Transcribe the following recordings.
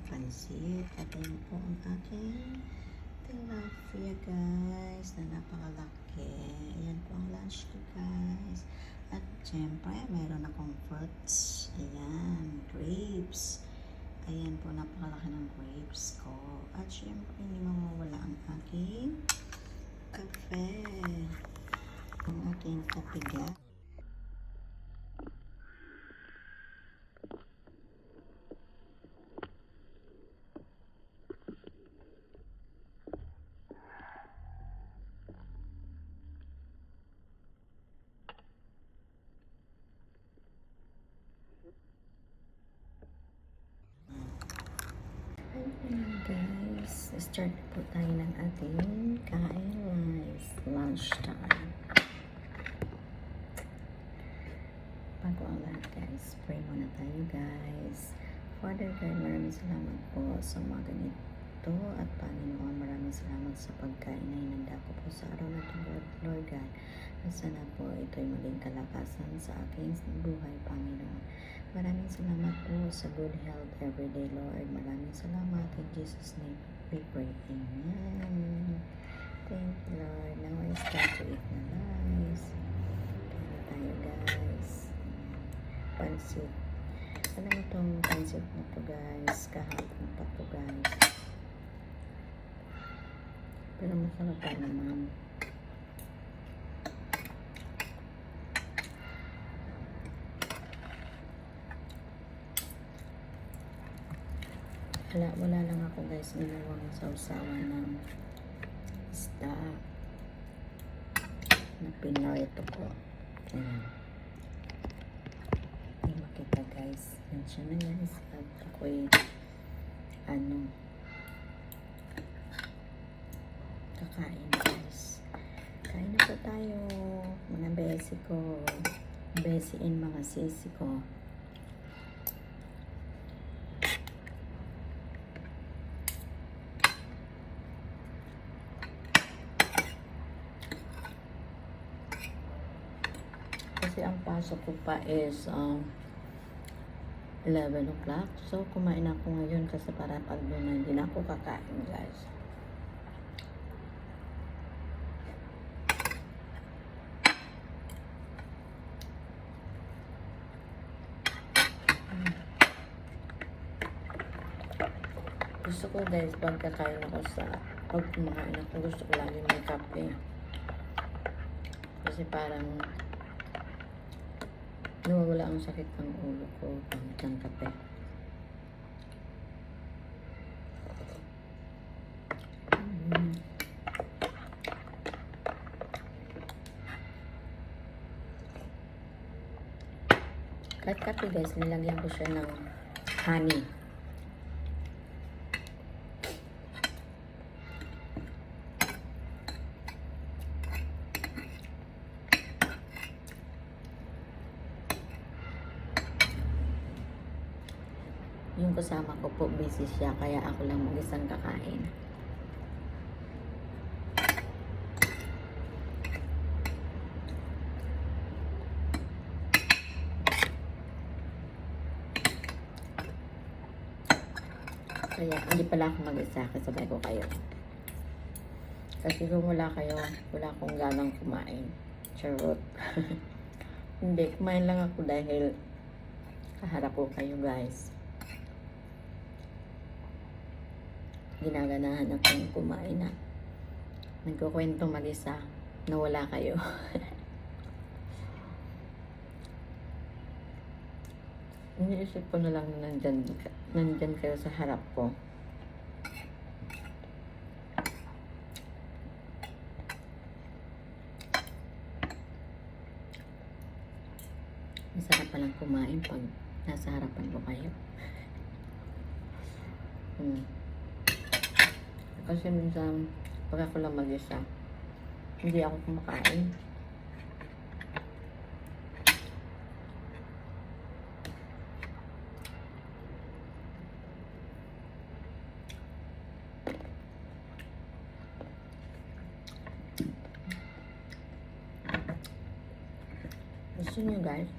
pansit. At yun po ang aking tilapia guys na napakalaki. Ayan po ang lunch ko guys. At syempre meron akong fruits. Ayan, grapes. Ayan po, napakalaki ng grapes ko. At syempre hindi mawawala ang aking kape. Ang aking kape guys. Guys, start po tayo ng ating kain guys. Lunch time. Bago ang lahat guys, pray muna tayo guys. Father God, maraming salamat po sa mga ganito at Panginoon, maraming salamat sa pagkain na hinanda ko po sa araw na ito, Lord God. At sana po ito'y maging kalakasan sa aking buhay, Panginoon. Maraming salamat po sa good health everyday, Lord. Maraming salamat. In Jesus' name we pray. Amen. Thank you, Lord. Now I start to eat na guys. Kaya tayo guys. Pansit. Alam mo itong pansit na to guys. Kahapon pa to guys. Pero masarap pa naman. Wala lang ako guys ginawang sausawan ng isda na pinarito ko. Ayan. Hindi makita guys. Yan siya na guys. At ako'y kakain guys. Kain na po tayo mga besi ko. Besiin mga sisi ko. Kasi ang pasok ko pa is 11 o'clock. So, kumain ako ngayon kasi para pag doon na hindi na ako kakain, guys. Gusto ko, guys, pag kumakain ako, gusto ko lagi may kape. Kasi parang nawawala ang sakit ng ulo ko pag ng kape. Kahit kape guys, nilagyan ko siya ng honey. Yung kasama ko po, busy siya, kaya ako lang mag-isang kakain. Kaya hindi pala ako mag-isa, kasabay ko kayo. Kasi kung wala kayo, wala akong ganang kumain. Charot. Hindi, kumain lang ako dahil kaharap ko kayo guys. Ginaganahan akong kumain na nagkukwento mag-isa na wala kayo. Iniisip ko na lang nandyan kayo sa harap ko. Masarap palang kumain pag nasa harapan ko kayo. Kasi minsan, pag ako lang mag-isa, hindi ako kumakain. Gusto nyo guys?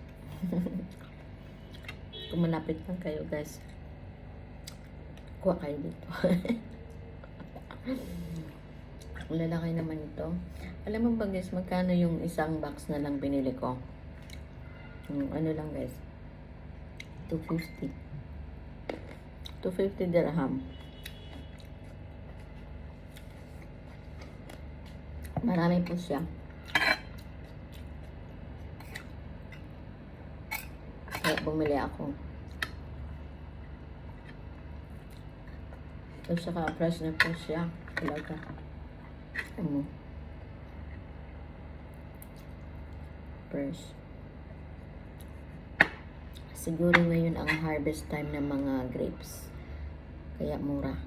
Kung malapit lang kayo guys, Kuha kayo dito. Ang lalaki naman ito. Alam mo ba guys, magkano yung isang box na lang binili ko? Ano lang guys? 250. 250 dirham. Marami po siya. Kaya bumili ako. At saka fresh na po siya. Talaga. Fresh. Siguro ngayon ang harvest time ng mga grapes. Kaya mura.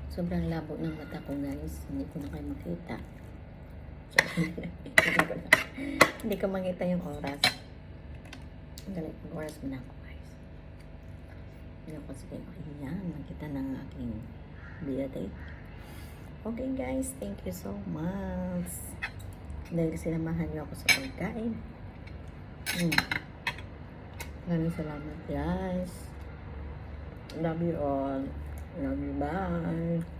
Sobrang labo ng mata ko guys. Hindi ko na kayo makita. Hindi ko makita yung oras. Galit ng oras mo na ako guys. Hindi ko sige. Ayan, nakita ng aking video date. Okay guys, thank you so much. Dahil sinamahan niyo ako sa pagkain. Maraming salamat guys. Love you all. Love you. Bye.